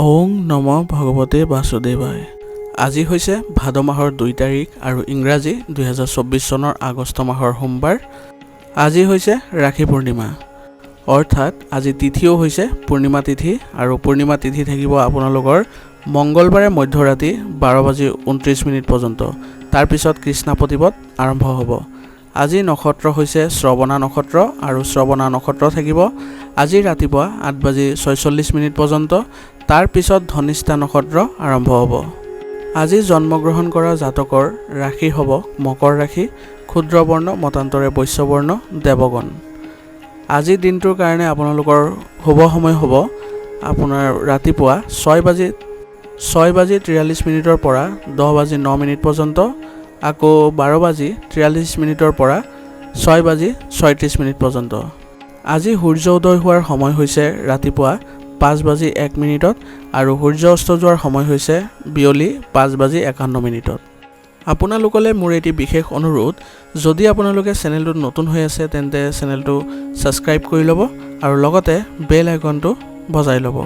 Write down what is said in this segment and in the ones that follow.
ওং নম ভগৱতে বাসুদেৱায়। আজি হৈছে ভাদ মাহৰ 2 তাৰিখ আৰু ইংৰাজী 2024 চনৰ আগষ্ট মাহৰ সোমবাৰ। আজি হৈছে ৰাখী পূৰ্ণিমা, অৰ্থাৎ আজি তিথিও হৈছে পূৰ্ণিমা তিথি আৰু পূৰ্ণিমা তিথি থাকিব আপোনালোকৰ মংগলবাৰে মধ্যৰাতি 12:29 পৰ্যন্ত। তাৰ পিছত কৃষ্ণা প্ৰতিপদ আৰম্ভ হ'ব। আজি নক্ষত্ৰ হৈছে শ্ৰৱণা নক্ষত্ৰ আৰু শ্ৰৱণা নক্ষত্ৰ থাকিব আজি ৰাতিপুৱা 8:46 পৰ্যন্ত। তাৰ পিছত ধনিষ্ঠা নক্ষত্ৰ আৰম্ভ হ'ব। আজি জন্মগ্ৰহণ কৰা জাতকৰ ৰাশি হ'ব মকৰ ৰাশি, ক্ষুদ্ৰ বৰ্ণ মতান্তৰে বৈশ্য বৰ্ণ দেৱগণ। আজি দিনটোৰ কাৰণে আপোনালোকৰ শুভ সময় হ'ব আপোনাৰ ৰাতিপুৱা 6:43 পৰা 10:09 পৰ্যন্ত, আকৌ 12:43 পৰা 6:36 পৰ্যন্ত। আজি সূৰ্য উদয় হোৱাৰ সময় হৈছে ৰাতিপুৱা 5:01 আৰু সূৰ্য অস্ত যোৱাৰ সময় হৈছে বিয়লি 5:51। আপোনালোকলৈ মোৰ এটি বিশেষ অনুৰোধ, যদি আপোনালোকে চেনেলটোত নতুন হৈ আছে তেন্তে চেনেলটো ছাবস্ক্ৰাইব কৰি ল'ব আৰু লগতে বেল আইকনটো বজাই ল'ব,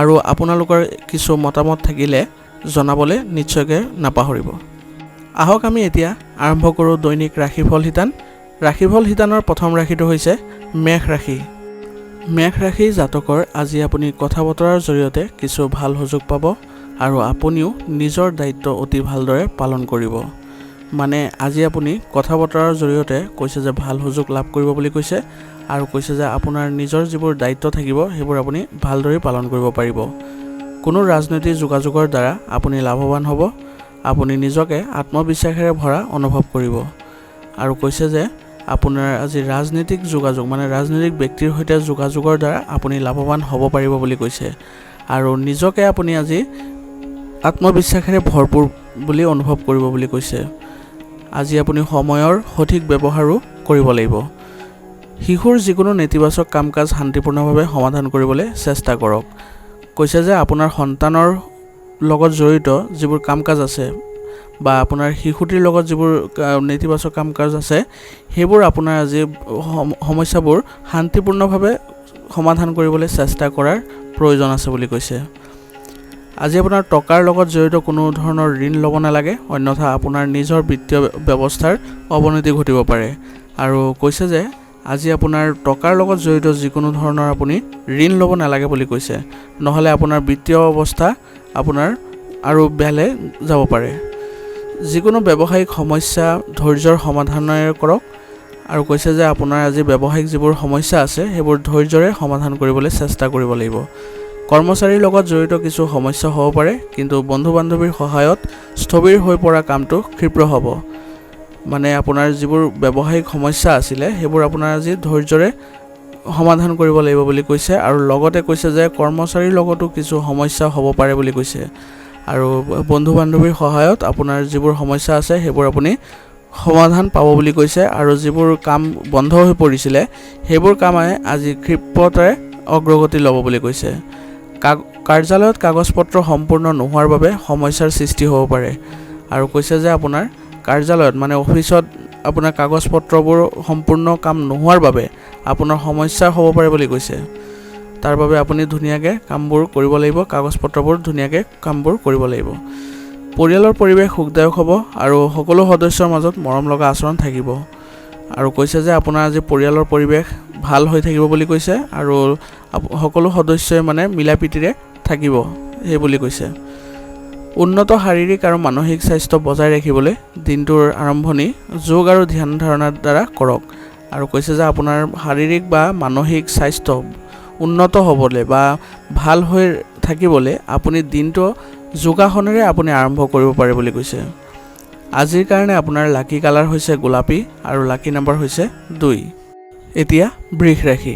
আৰু আপোনালোকৰ কিছু মতামত থাকিলে জনাবলৈ নিশ্চয়কৈ নাপাহৰিব। আহক আমি এতিয়া আৰম্ভ কৰোঁ দৈনিক ৰাশিফল শিতান। ৰাশিফল শিতানৰ প্ৰথম ৰাশিটো হৈছে মেষ ৰাশি। মেষ ৰাশি জাতকৰ আজি আপুনি কথা বতৰাৰ জৰিয়তে কিছু ভাল সুযোগ পাব আৰু আপুনিও নিজৰ দায়িত্ব অতি ভালদৰে পালন কৰিব। মানে আজি আপুনি কথা বতৰাৰ জৰিয়তে কৈছে যে ভাল সুযোগ লাভ কৰিব বুলি কৈছে, আৰু কৈছে যে আপোনাৰ নিজৰ যিবোৰ দায়িত্ব থাকিব সেইবোৰ আপুনি ভালদৰে পালন কৰিব পাৰিব। কোনো ৰাজনৈতিক যোগাযোগৰ দ্বাৰা আপুনি লাভৱান হ'ব। আপুনি নিজকে আত্মবিশ্বাসেৰে ভৰা অনুভৱ কৰিব, আৰু কৈছে যে আপোনাৰ আজি ৰাজনৈতিক যোগাযোগ মানে ৰাজনৈতিক ব্যক্তিৰ সৈতে যোগাযোগৰ দ্বাৰা আপুনি লাভৱান হ'ব পাৰিব বুলি কৈছে, আৰু নিজকে আপুনি আজি আত্মবিশ্বাসেৰে ভৰপূৰ বুলি অনুভৱ কৰিব বুলি কৈছে। আজি আপুনি সময়ৰ সঠিক ব্যৱহাৰো কৰিব লাগিব। শিশুৰ যিকোনো নেতিবাচক কাম কাজ শান্তিপূৰ্ণভাৱে সমাধান কৰিবলৈ চেষ্টা কৰক। কৈছে যে আপোনাৰ সন্তানৰ লগত জড়িত যিবোৰ কাম কাজ আছে বা আপোনাৰ শিশুটিৰ লগত যিবোৰ নেতিবাচক কাম কাজ আছে সেইবোৰ আপোনাৰ আজি সমস্যাবোৰ শান্তিপূৰ্ণভাৱে সমাধান কৰিবলৈ চেষ্টা কৰাৰ প্ৰয়োজন আছে বুলি কৈছে। আজি আপোনাৰ টকাৰ লগত জড়িত কোনো ধৰণৰ ঋণ ল'ব নালাগে, অন্যথা আপোনাৰ নিজৰ বিত্তীয় ব্যৱস্থাৰ অৱনতি ঘটিব পাৰে। আৰু কৈছে যে আজি আপোনাৰ টকাৰ লগত জড়িত যিকোনো ধৰণৰ আপুনি ঋণ ল'ব নালাগে বুলি কৈছে, নহ'লে আপোনাৰ বিত্তীয় অৱস্থা আপোনাৰ আৰু বেয়ালৈ যাব পাৰে। যিকোনো ব্যৱসায়িক সমস্যা ধৈৰ্যৰ সমাধানেৰে কৰক, আৰু কৈছে যে আপোনাৰ আজি ব্যৱসায়িক যিবোৰ সমস্যা আছে সেইবোৰ ধৈৰ্যৰে সমাধান কৰিবলৈ চেষ্টা কৰিব লাগিব। কৰ্মচাৰীৰ লগত জড়িত কিছু সমস্যা হ'ব পাৰে, কিন্তু বন্ধু বান্ধৱীৰ সহায়ত স্থবিৰ হৈ পৰা কামটো ক্ষীপ্ৰ হ'ব। মানে আপোনাৰ যিবোৰ ব্যৱসায়িক সমস্যা আছিলে সেইবোৰ আপোনাৰ আজি ধৈৰ্যৰে সমাধান কৰিব লাগিব বুলি কৈছে, আৰু লগতে কৈছে যে কৰ্মচাৰীৰ লগতো কিছু সমস্যা হ'ব পাৰে বুলি কৈছে, আৰু বন্ধু বান্ধৱীৰ সহায়ত আপোনাৰ যিবোৰ সমস্যা আছে সেইবোৰ আপুনি সমাধান পাব বুলি কৈছে, আৰু যিবোৰ কাম বন্ধ হৈ পৰিছিলে সেইবোৰ কামে আজি ক্ষীপ্ৰতাৰে অগ্ৰগতি ল'ব বুলি কৈছে। কাৰ্যালয়ত কাগজ পত্ৰ সম্পূৰ্ণ নোহোৱাৰ বাবে সমস্যাৰ সৃষ্টি হ'ব পাৰে, আৰু কৈছে যে আপোনাৰ কাৰ্যালয়ত মানে অফিচত আপোনাৰ কাগজ পত্ৰবোৰ সম্পূৰ্ণ কাম নোহোৱাৰ বাবে আপোনাৰ সমস্যা হ'ব পাৰে বুলি কৈছে। তাৰ বাবে আপুনি ধুনীয়াকৈ কামবোৰ কৰিব লাগিব, কাগজ পত্ৰবোৰ ধুনীয়াকৈ কামবোৰ কৰিব লাগিব। পৰিয়ালৰ পৰিৱেশ সুখদায়ক হ'ব আৰু সকলো সদস্যৰ মাজত মৰম লগা আচৰণ থাকিব, আৰু কৈছে যে আপোনাৰ আজি পৰিয়ালৰ পৰিৱেশ ভাল হৈ থাকিব বুলি কৈছে, আৰু সকলো সদস্যই মানে মিলা প্ৰীতিৰে থাকিব সেই বুলি কৈছে। উন্নত শাৰীৰিক আৰু মানসিক স্বাস্থ্য বজাই ৰাখিবলৈ দিনটোৰ আৰম্ভণি যোগ আৰু ধ্যান ধাৰণাৰ দ্বাৰা কৰক, আৰু কৈছে যে আপোনাৰ শাৰীৰিক বা মানসিক স্বাস্থ্য উন্নত হ'বলৈ বা ভাল হৈ থাকিবলৈ আপুনি দিনটো যোগাসনেৰে আপুনি আৰম্ভ কৰিব পাৰে বুলি কৈছে। আজিৰ কাৰণে আপোনাৰ লাকি কালাৰ হৈছে গোলাপী আৰু লাকি নম্বৰ হৈছে 2। এতিয়া বৃষ ৰাশি।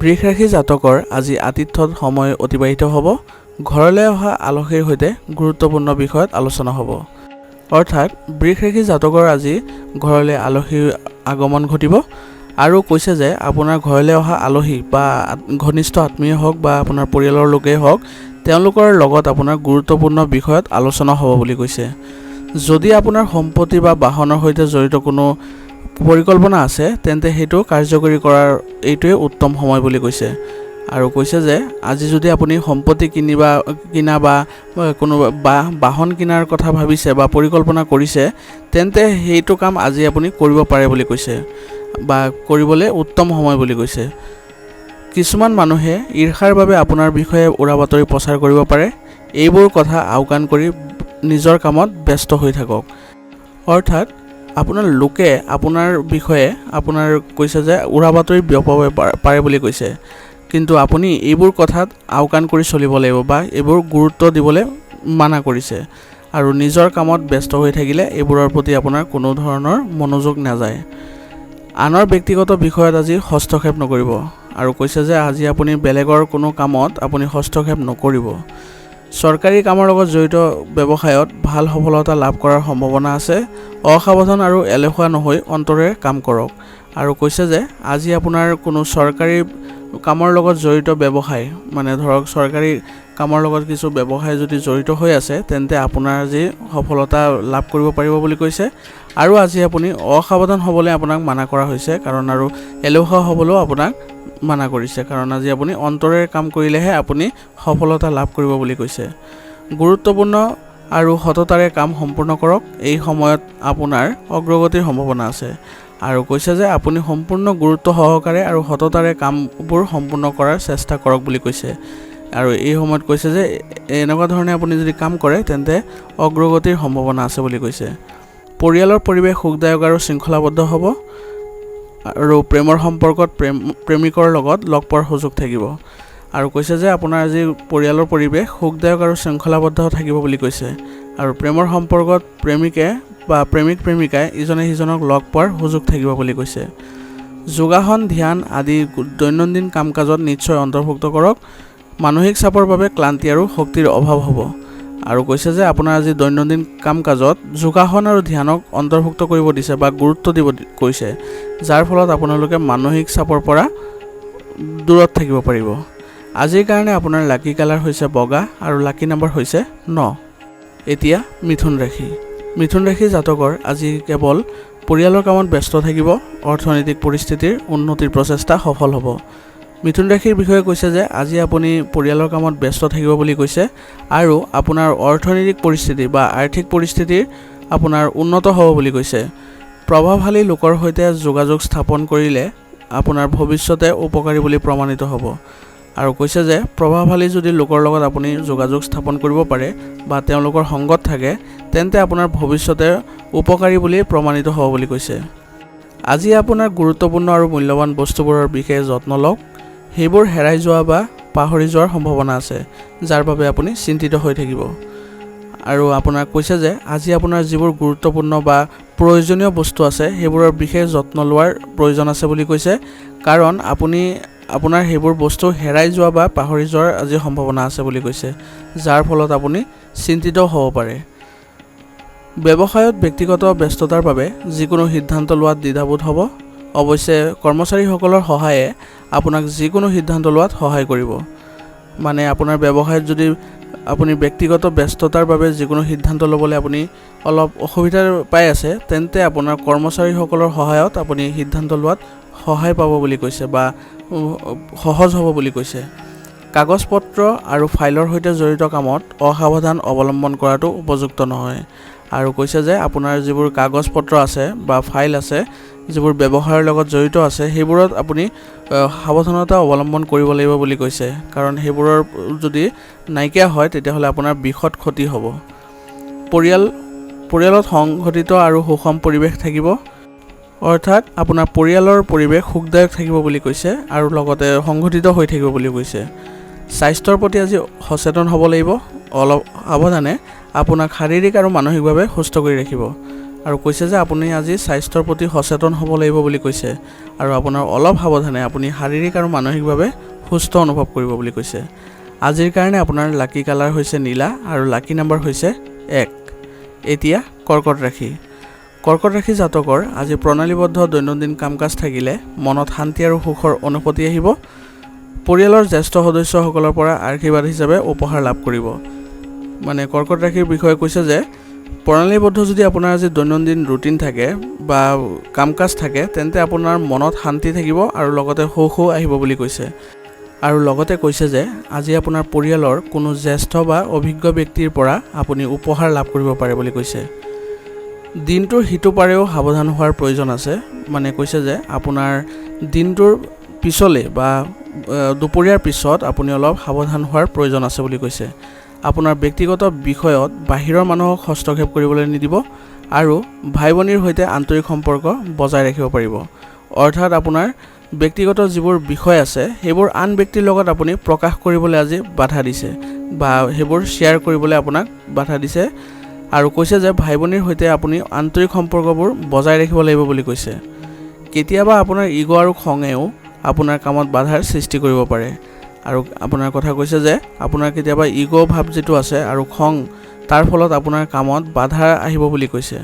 বৃষ ৰাশি জাতকৰ আজি আতিথ্যত সময় অতিবাহিত হ'ব। ঘৰলৈ অহা আলহীৰ সৈতে গুৰুত্বপূৰ্ণ বিষয়ত আলোচনা হ'ব, অৰ্থাৎ বৃষ ৰাশি জাতকৰ আজি ঘৰলৈ আলহীৰ আগমন ঘটিব, আৰু কৈছে যে আপোনাৰ ঘৰলৈ অহা আলহী বা ঘনিষ্ঠ আত্মীয় হওক বা আপোনাৰ পৰিয়ালৰ লোকেই হওক, তেওঁলোকৰ লগত আপোনাৰ গুৰুত্বপূৰ্ণ বিষয়ত আলোচনা হ'ব বুলি কৈছে। যদি আপোনাৰ সম্পত্তি বা বাহনৰ সৈতে জড়িত কোনো পৰিকল্পনা আছে তেন্তে সেইটো কাৰ্যকৰী কৰাৰ এইটোৱে উত্তম সময় বুলি কৈছে, আৰু কৈছে যে আজি যদি আপুনি সম্পত্তি কিনা বা কোনো বাহন কিনাৰ কথা ভাবিছে বা পৰিকল্পনা কৰিছে, তেন্তে সেইটো কাম আজি আপুনি কৰিব পাৰে বুলি কৈছে বা কৰিবলৈ উত্তম সময় বুলি কৈছে। কিছুমান মানুহে ঈৰ্ষাৰ বাবে আপোনাৰ বিষয়ে উৰা বাতৰি প্ৰচাৰ কৰিব পাৰে। এইবোৰ কথা আওকাণ কৰি নিজৰ কামত ব্যস্ত হৈ থাকক। অৰ্থাৎ আপোনাৰ লোকে আপোনাৰ বিষয়ে আপোনাৰ কৈছে যে উৰা বাতৰি বিয়পাব পাৰে বুলি কৈছে, কিন্তু আপুনি এইবোৰ কথাত আওকাণ কৰি চলিব লাগিব বা এইবোৰ গুৰুত্ব দিবলৈ মানা কৰিছে। আৰু নিজৰ কামত ব্যস্ত হৈ থাকিলে এইবোৰৰ প্ৰতি আপোনাৰ কোনো ধৰণৰ মনোযোগ নাযায়। আনৰ ব্যক্তিগত বিষয়ত আজি হস্তক্ষেপ নকৰিব আৰু কৈছে যে আজি আপুনি বেলেগৰ কোনো কামত আপুনি হস্তক্ষেপ নকৰিব। চৰকাৰী কামৰ লগত জড়িত ব্যৱসায়ত ভাল সফলতা লাভ কৰাৰ সম্ভাৱনা আছে। অসাৱধান আৰু এলেহুৱা নহৈ অন্তৰেৰে কাম কৰক। আৰু কৈছে যে আজি আপোনাৰ কোনো চৰকাৰী কামৰ লগত জড়িত ব্যৱসায়, মানে ধৰক চৰকাৰী কামৰ লগত কিছু ব্যৱসায় যদি জড়িত হৈ আছে, তেন্তে আপোনাৰ আজি সফলতা লাভ কৰিব পাৰিব বুলি কৈছে। আৰু আজি আপুনি অসাৱধান হ'বলৈ আপোনাক মানা কৰা হৈছে, কাৰণ আৰু এলেহুৱা হ'বলৈও আপোনাক মানা কৰিছে, কাৰণ আজি আপুনি অন্তৰেৰে কাম কৰিলেহে আপুনি সফলতা লাভ কৰিব বুলি কৈছে। গুৰুত্বপূৰ্ণ আৰু সততাৰে কাম সম্পূৰ্ণ কৰক। এই সময়ত আপোনাৰ অগ্ৰগতিৰ সম্ভাৱনা আছে। আৰু কৈছে যে আপুনি সম্পূৰ্ণ গুৰুত্ব সহকাৰে আৰু সততাৰে কামবোৰ সম্পূৰ্ণ কৰাৰ চেষ্টা কৰক বুলি কৈছে। আৰু এই সময়ত কৈছে যে এনেকুৱা ধৰণে আপুনি যদি কাম কৰে তেন্তে অগ্ৰগতিৰ সম্ভাৱনা আছে বুলি কৈছে। পৰিয়ালৰ পৰিৱেশ সুখদায়ক আৰু শৃংখলাবদ্ধ হ'ব আৰু প্ৰেমৰ সম্পৰ্কত প্ৰেমিকৰ লগত লগ পোৱাৰ সুযোগ থাকিব। আৰু কৈছে যে আপোনাৰ আজি পৰিয়ালৰ পৰিৱেশ সুখদায়ক আৰু শৃংখলাবদ্ধ থাকিব বুলি কৈছে। আৰু প্ৰেমৰ সম্পৰ্কত প্ৰেমিকে বা প্ৰেমিকাই ইজনে সিজনক লগ পোৱাৰ সুযোগ থাকিব বুলি কৈছে। যোগাসন, ধ্যান আদি দৈনন্দিন কাম কাজত নিশ্চয় অন্তৰ্ভুক্ত কৰক। মানসিক চাপৰ বাবে ক্লান্তি আৰু শক্তিৰ অভাৱ হ'ব। আৰু কৈছে যে আপোনাৰ আজি দৈনন্দিন কাম কাজত যোগাসন আৰু ধ্যানক অন্তৰ্ভুক্ত কৰিব দিছে বা গুৰুত্ব দিব কৈছে, যাৰ ফলত আপোনালোকে মানসিক চাপৰ পৰা দূৰত থাকিব পাৰিব। আজিৰ কাৰণে আপোনাৰ লাকি কালাৰ হৈছে বগা আৰু লাকি নম্বৰ হৈছে 9। এতিয়া মিথুন ৰাশি। মিথুন ৰাশি জাতকৰ আজি কেৱল পৰিয়ালৰ কামত ব্যস্ত থাকিব। অৰ্থনৈতিক পৰিস্থিতিৰ উন্নতিৰ প্ৰচেষ্টা সফল হ'ব। মিথুন ৰাশিৰ বিষয়ে কৈছে যে আজি আপুনি পৰিয়ালৰ কামত ব্যস্ত থাকিব বুলি কৈছে আৰু আপোনাৰ অৰ্থনৈতিক পৰিস্থিতি বা আৰ্থিক পৰিস্থিতিৰ আপোনাৰ উন্নত হ'ব বুলি কৈছে। প্ৰভাৱশালী লোকৰ সৈতে যোগাযোগ স্থাপন কৰিলে আপোনাৰ ভৱিষ্যতে উপকাৰী বুলি প্ৰমাণিত হ'ব। আৰু কৈছে যে প্ৰভাৱশালী যদি লোকৰ লগত আপুনি যোগাযোগ স্থাপন কৰিব পাৰে বা তেওঁলোকৰ সংগত থাকে, তেন্তে আপোনাৰ ভৱিষ্যতে উপকাৰী বুলি প্ৰমাণিত হ'ব বুলি কৈছে। আজি আপোনাৰ গুৰুত্বপূৰ্ণ আৰু মূল্যৱান বস্তুবোৰৰ বিশেষ যত্ন লওক। সেইবোৰ হেৰাই যোৱা বা পাহৰি যোৱাৰ সম্ভাৱনা আছে, যাৰ বাবে আপুনি চিন্তিত হৈ থাকিব। আৰু আপোনাক কৈছে যে আজি আপোনাৰ যিবোৰ গুৰুত্বপূৰ্ণ বা প্ৰয়োজনীয় বস্তু আছে সেইবোৰৰ বিশেষ যত্ন লোৱাৰ প্ৰয়োজন আছে বুলি কৈছে, কাৰণ আপোনাৰ সেইবোৰ বস্তু হেৰাই যোৱা বা পাহৰি যোৱাৰ আজি সম্ভাৱনা আছে বুলি কৈছে, যাৰ ফলত আপুনি চিন্তিত হ'ব পাৰে। ব্যৱসায়ত ব্যক্তিগত ব্যস্ততাৰ বাবে যিকোনো সিদ্ধান্ত লোৱাত দ্বিধাবোধ হ'ব। অৱশ্যে কৰ্মচাৰীসকলৰ সহায়ে আপোনাক যিকোনো সিদ্ধান্ত লোৱাত সহায় কৰিব। মানে আপোনাৰ ব্যৱসায়ত যদি আপুনি ব্যক্তিগত ব্যস্ততাৰ বাবে যিকোনো সিদ্ধান্ত ল'বলৈ আপুনি অলপ অসুবিধা পাই আছে, তেন্তে আপোনাৰ কৰ্মচাৰীসকলৰ সহায়ত আপুনি সিদ্ধান্ত লোৱাত সহায় পাব বুলি কৈছে বা সহজ হ'ব বুলি কৈছে। কাগজ পত্ৰ আৰু ফাইলৰ সৈতে জড়িত কামত অসাৱধান অৱলম্বন কৰাটো উপযুক্ত নহয়। আৰু কৈছে যে আপোনাৰ যিবোৰ কাগজ পত্ৰ আছে বা ফাইল আছে, যিবোৰ ব্যৱসায়ৰ লগত জড়িত আছে, সেইবোৰত আপুনি সাৱধানতা অৱলম্বন কৰিব লাগিব বুলি কৈছে, কাৰণ সেইবোৰৰ যদি নাইকিয়া হয় তেতিয়াহ'লে আপোনাৰ বৃহৎ ক্ষতি হ'ব। পৰিয়ালত সংগঠিত আৰু সুষম পৰিৱেশ থাকিব। অৰ্থাৎ আপোনাৰ পৰিয়ালৰ পৰিৱেশ সুখদায়ক থাকিব বুলি কৈছে আৰু লগতে সংগঠিত হৈ থাকিব বুলি কৈছে। স্বাস্থ্যৰ প্ৰতি আজি সচেতন হ'ব লাগিব। অলপ সাৱধানে আপোনাক শাৰীৰিক আৰু মানসিকভাৱে সুস্থ কৰি ৰাখিব। আৰু কৈছে যে আপুনি আজি স্বাস্থ্যৰ প্ৰতি সচেতন হ'ব লাগিব বুলি কৈছে আৰু আপোনাৰ অলপ সাৱধানে আপুনি শাৰীৰিক আৰু মানসিকভাৱে সুস্থ অনুভৱ কৰিব বুলি কৈছে। আজিৰ কাৰণে আপোনাৰ লাকি কালাৰ হৈছে নীলা আৰু লাকি নম্বৰ হৈছে 1। এতিয়া কৰ্কট ৰাশি। কৰ্কট ৰাশি জাতকৰ আজি প্ৰণালীবদ্ধ দৈনন্দিন কাম কাজ থাকিলে মনত শান্তি আৰু সুখৰ অনুভূতি আহিব। পৰিয়ালৰ জ্যেষ্ঠ সদস্যসকলৰ পৰা আশীৰ্বাদ হিচাপে উপহাৰ লাভ কৰিব। মানে কৰ্কট ৰাশিৰ বিষয়ে কৈছে যে প্ৰণালীবদ্ধ যদি আপোনাৰ আজি দৈনন্দিন ৰুটিন থাকে বা কাম কাজ থাকে, তেন্তে আপোনাৰ মনত শান্তি থাকিব আৰু লগতে সুখো আহিব বুলি কৈছে। আৰু লগতে কৈছে যে আজি আপোনাৰ পৰিয়ালৰ কোনো জ্যেষ্ঠ বা অভিজ্ঞ ব্যক্তিৰ পৰা আপুনি উপহাৰ লাভ কৰিব পাৰে বুলি কৈছে। দিনটোৰ সিটো পাৰেও সাৱধান হোৱাৰ প্ৰয়োজন আছে। মানে কৈছে যে আপোনাৰ দিনটোৰ পিছলৈ বা দুপৰীয়াৰ পিছত আপুনি অলপ সাৱধান হোৱাৰ প্ৰয়োজন আছে বুলি কৈছে। আপোনাৰ ব্যক্তিগত বিষয়ত বাহিৰৰ মানুহক হস্তক্ষেপ কৰিবলৈ নিদিব আৰু ভাই ভনীৰ সৈতে আন্তৰিক সম্পৰ্ক বজাই ৰাখিব পাৰিব। অৰ্থাৎ আপোনাৰ ব্যক্তিগত যিবোৰ বিষয় আছে সেইবোৰ আন ব্যক্তিৰ লগত আপুনি প্ৰকাশ কৰিবলৈ আজি বাধা দিছে বা সেইবোৰ শ্বেয়াৰ কৰিবলৈ আপোনাক বাধা দিছে আৰু কৈছে যে ভাই ভনীৰ সৈতে আপুনি আন্তৰিক সম্পৰ্কবোৰ বজাই ৰাখিব লাগিব বুলি কৈছে। কেতিয়াবা আপোনাৰ ইগ' আৰু খঙেও আপোনাৰ কামত বাধাৰ সৃষ্টি কৰিব পাৰে আৰু আপোনাৰ কথা কৈছে যে আপোনাৰ কেতিয়াবা ইগ' ভাৱ যিটো আছে আৰু খং তাৰ ফলত আপোনাৰ কামত বাধা আহিব বুলি কৈছে।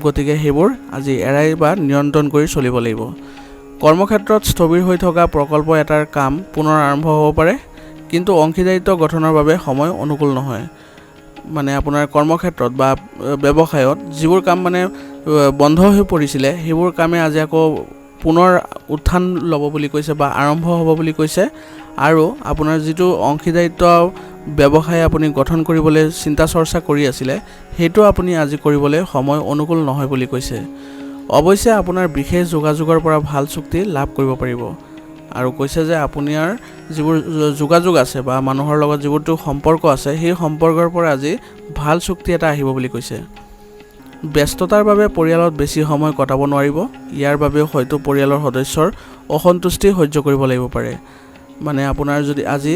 গতিকে সেইবোৰ আজি এৰাই বা নিয়ন্ত্ৰণ কৰি চলিব লাগিব। কৰ্মক্ষেত্ৰত স্থবিৰ হৈ থকা প্ৰকল্প এটাৰ কাম পুনৰ আৰম্ভ হ'ব পাৰে, কিন্তু অংশীদাৰিত্ব গঠনৰ বাবে সময় অনুকূল নহয়। মানে আপোনাৰ কৰ্মক্ষেত্ৰত বা ব্যৱসায়ত যিবোৰ কাম মানে বন্ধ হৈ পৰিছিলে সেইবোৰ কামে আজি আকৌ পুনৰ উত্থান ল'ব বুলি কৈছে বা আৰম্ভ হ'ব বুলি কৈছে। আৰু আপোনাৰ যিটো অংশীদাৰিত্ব ব্যৱসায় আপুনি গঠন কৰিবলৈ চিন্তা চৰ্চা কৰি আছিলে সেইটো আপুনি আজি কৰিবলৈ সময় অনুকূল নহয় বুলি কৈছে। অৱশ্যে আপোনাৰ বিশেষ যোগাযোগৰ পৰা ভাল চুক্তি লাভ কৰিব পাৰিব আৰু কৈছে যে আপোনাৰ যিবোৰ যোগাযোগ আছে বা মানুহৰ লগত যিবোৰটো সম্পৰ্ক আছে সেই সম্পৰ্কৰ পৰা আজি ভাল চুক্তি এটা আহিব বুলি কৈছে। ব্যস্ততাৰ বাবে পৰিয়ালত বেছি সময় কটাব নোৱাৰিব। ইয়াৰ বাবেও হয়তো পৰিয়ালৰ সদস্যৰ অসন্তুষ্টি সহ্য কৰিব লাগিব পাৰে। মানে আপোনাৰ যদি আজি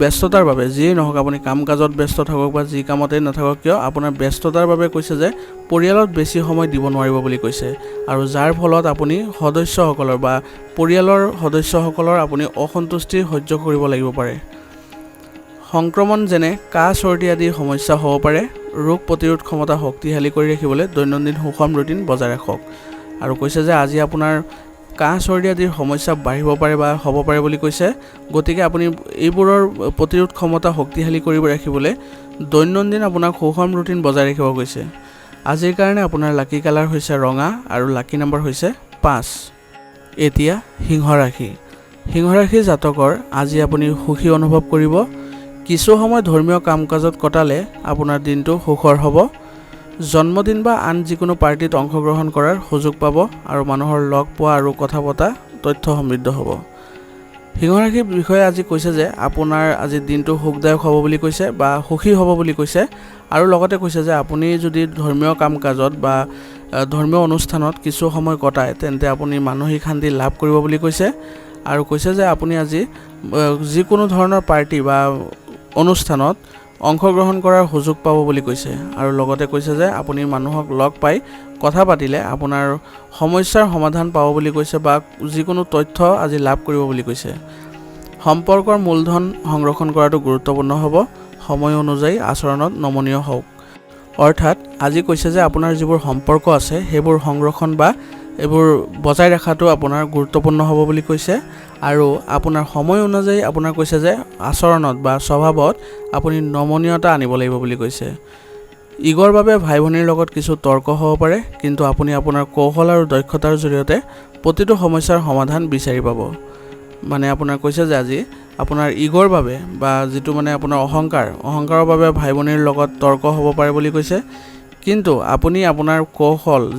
ব্যস্ততাৰ বাবে যিয়েই নহওক আপুনি কাম কাজত ব্যস্ত থাকক বা যি কামতেই নাথাকক কিয় আপোনাৰ ব্যস্ততাৰ বাবে কৈছে যে পৰিয়ালত বেছি সময় দিব নোৱাৰিব বুলি কৈছে আৰু যাৰ ফলত আপুনি সদস্যসকলৰ বা পৰিয়ালৰ সদস্যসকলৰ আপুনি অসন্তুষ্টি সহ্য কৰিব লাগিব পাৰে। সংক্ৰমণ যেনে কাহ চৰ্দি আদিৰ সমস্যা হ'ব পাৰে। ৰোগ প্ৰতিৰোধ ক্ষমতা শক্তিশালী কৰি ৰাখিবলৈ দৈনন্দিন সুষম ৰুটিন বজাই ৰাখক আৰু কৈছে যে আজি আপোনাৰ কাহ চৰ্দি আদিৰ সমস্যা বাঢ়িব পাৰে বা হ'ব পাৰে বুলি কৈছে। গতিকে আপুনি এইবোৰৰ প্ৰতিৰোধ ক্ষমতা শক্তিশালী কৰি ৰাখিবলৈ দৈনন্দিন আপোনাক সুষম ৰুটিন বজাই ৰাখিব কৈছে। আজিৰ কাৰণে আপোনাৰ লাকি কালাৰ হৈছে ৰঙা আৰু লাকি নম্বৰ হৈছে 5। এতিয়া সিংহ ৰাশি। সিংহ ৰাশিৰ জাতকৰ আজি আপুনি সুখী অনুভৱ কৰিব। কিছু সময় ধৰ্মীয় কাম কাজত কটালে আপোনাৰ দিনটো সুখৰ হ'ব। জন্মদিন বা আন যিকোনো পাৰ্টিত অংশগ্ৰহণ কৰাৰ সুযোগ পাব আৰু মানুহৰ লগ পোৱা আৰু কথা পতা তথ্য সমৃদ্ধ হ'ব। সিংহ ৰাশিৰ বিষয়ে আজি কৈছে যে আপোনাৰ আজি দিনটো সুখদায়ক হ'ব বুলি কৈছে বা সুখী হ'ব বুলি কৈছে আৰু লগতে কৈছে যে আপুনি যদি ধৰ্মীয় কাম কাজত বা ধৰ্মীয় অনুষ্ঠানত কিছু সময় কটায় তেন্তে আপুনি মানসিক শান্তি লাভ কৰিব বুলি কৈছে আৰু কৈছে যে আপুনি আজি যিকোনো ধৰণৰ পাৰ্টি বা অনুষ্ঠানত অংশগ্ৰহণ কৰাৰ সুযোগ পাব বুলি কৈছে আৰু লগতে কৈছে যে আপুনি মানুহক লগ পাই কথা পাতিলে আপোনাৰ সমস্যাৰ সমাধান পাব বুলি কৈছে বা যিকোনো তথ্য আজি লাভ কৰিব বুলি কৈছে। সম্পৰ্কৰ মূলধন সংৰক্ষণ কৰাটো গুৰুত্বপূৰ্ণ হ'ব। সময় অনুযায়ী আচৰণত নমনীয় হওক। অৰ্থাৎ আজি কৈছে যে আপোনাৰ যিবোৰ সম্পৰ্ক আছে সেইবোৰ সংৰক্ষণ বা এইবোৰ বজাই ৰখাটো আপোনাৰ গুৰুত্বপূৰ্ণ হ'ব বুলি কৈছে আৰু আপোনাৰ সময় অনুযায়ী আপোনাৰ কৈছে যে আচৰণত বা স্বভাৱত আপুনি নমনীয়তা আনিব লাগিব বুলি কৈছে। ইগৰ বাবে ভাই ভনীৰ লগত কিছু তৰ্ক হ'ব পাৰে, কিন্তু আপুনি আপোনাৰ কৌশল আৰু দক্ষতাৰ জৰিয়তে প্ৰতিটো সমস্যাৰ সমাধান বিচাৰি পাব। মানে আপোনাৰ কৈছে যে আজি আপোনাৰ ইগৰ বাবে বা যিটো মানে আপোনাৰ অহংকাৰৰ বাবে ভাই ভনীৰ লগত তৰ্ক হ'ব পাৰে বুলি কৈছে, কিন্তু আপুনি আপোনাৰ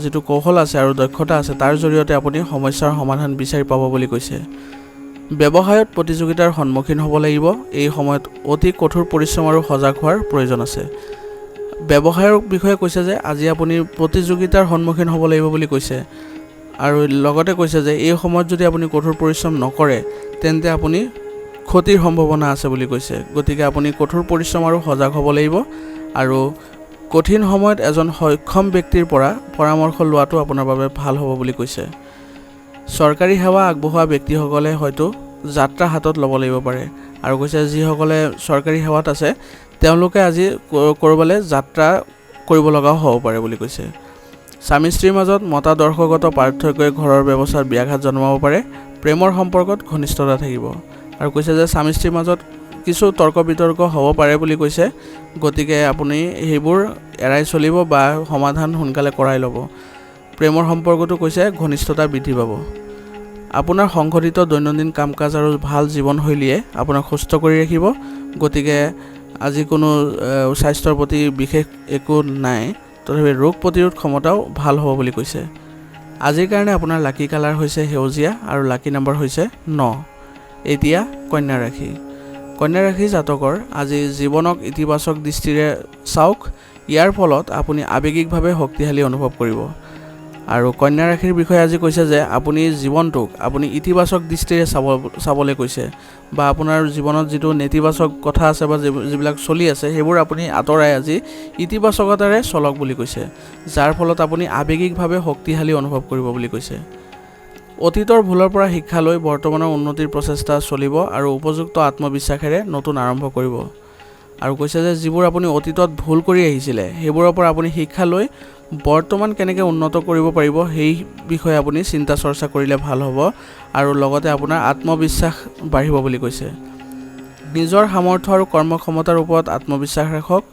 যিটো কৌশল আছে আৰু দক্ষতা আছে তাৰ জৰিয়তে আপুনি সমস্যাৰ সমাধান বিচাৰি পাব বুলি কৈছে। ব্যৱসায়ত প্ৰতিযোগিতাৰ সন্মুখীন হ'ব লাগিব। এই সময়ত অতি কঠোৰ পৰিশ্ৰম আৰু সজাগ হোৱাৰ প্ৰয়োজন আছে। ব্যৱসায়ৰ বিষয়ে কৈছে যে আজি আপুনি প্ৰতিযোগিতাৰ সন্মুখীন হ'ব লাগিব বুলি কৈছে আৰু লগতে কৈছে যে এই সময়ত যদি আপুনি কঠোৰ পৰিশ্ৰম নকৰে তেন্তে আপুনি ক্ষতিৰ সম্ভাৱনা আছে বুলি কৈছে। গতিকে আপুনি কঠোৰ পৰিশ্ৰম আৰু সজাগ হ'ব লাগিব আৰু কঠিন সময়ত এজন সক্ষম ব্যক্তিৰ পৰা পৰামৰ্শ লোৱাটো আপোনাৰ বাবে ভাল হ'ব বুলি কৈছে। চৰকাৰী সেৱা আগবঢ়োৱা ব্যক্তিসকলে হয়তো যাত্ৰা হাতত ল'ব লাগিব পাৰে আৰু কৈছে যিসকলে চৰকাৰী সেৱাত আছে তেওঁলোকে আজি ক'ৰবালৈ যাত্ৰা কৰিব লগাও হ'ব পাৰে বুলি কৈছে। স্বামী স্ত্ৰীৰ মাজত মতাদৰ্শগত পাৰ্থক্যই ঘৰৰ ব্যৱস্থাত ব্যাঘাত জন্মাব পাৰে। প্ৰেমৰ সম্পৰ্কত ঘনিষ্ঠতা থাকিব আৰু কৈছে যে স্বামী স্ত্ৰীৰ মাজত কিছু তৰ্ক বিতৰ্ক হ'ব পাৰে বুলি কৈছে। গতিকে আপুনি সেইবোৰ এৰাই চলিব বা সমাধান সোনকালে কৰাই ল'ব। প্ৰেমৰ সম্পৰ্কটো কৈছে ঘনিষ্ঠতা বৃদ্ধি পাব। আপোনাৰ সংঘটিত দৈনন্দিন কাম কাজ আৰু ভাল জীৱনশৈলীয়ে আপোনাক সুস্থ কৰি ৰাখিব। গতিকে আজি কোনো স্বাস্থ্যৰ প্ৰতি বিশেষ একো নাই, তথাপি ৰোগ প্ৰতিৰোধ ক্ষমতাও ভাল হ'ব বুলি কৈছে। আজিৰ কাৰণে আপোনাৰ লাকি কালাৰ হৈছে সেউজীয়া আৰু লাকি নম্বৰ হৈছে 9। এতিয়া কন্যা ৰাশি। কন্যা ৰাশি জাতকৰ আজি জীৱনক ইতিবাচক দৃষ্টিৰে চাওক। ইয়াৰ ফলত আপুনি আৱেগিকভাৱে শক্তিশালী অনুভৱ কৰিব। আৰু কন্যা ৰাশিৰ বিষয়ে আজি কৈছে যে আপুনি জীৱনটোক আপুনি ইতিবাচক দৃষ্টিৰে চাবলৈ কৈছে, বা আপোনাৰ জীৱনত যিটো নেতিবাচক কথা আছে বা যিবিলাক চলি আছে সেইবোৰ আপুনি আঁতৰাই আজি ইতিবাচকতাৰে চলক বুলি কৈছে, যাৰ ফলত আপুনি আৱেগিকভাৱে শক্তিশালী অনুভৱ কৰিব বুলি কৈছে। অতীতৰ ভুলৰ পৰা শিক্ষা লৈ বৰ্তমানৰ উন্নতিৰ প্ৰচেষ্টা চলিব আৰু উপযুক্ত আত্মবিশ্বাসেৰে নতুন আৰম্ভ কৰিব। আৰু কৈছে যে যিবোৰ আপুনি অতীতত ভুল কৰি আহিছিলে সেইবোৰৰ পৰা আপুনি শিক্ষা লৈ বৰ্তমান কেনেকৈ উন্নত কৰিব পাৰিব সেই বিষয়ে আপুনি চিন্তা চৰ্চা কৰিলে ভাল হ'ব, আৰু লগতে আপোনাৰ আত্মবিশ্বাস বাঢ়িব বুলি কৈছে। নিজৰ সামৰ্থ্য আৰু কৰ্মক্ষমতাৰ ওপৰত আত্মবিশ্বাস ৰাখক।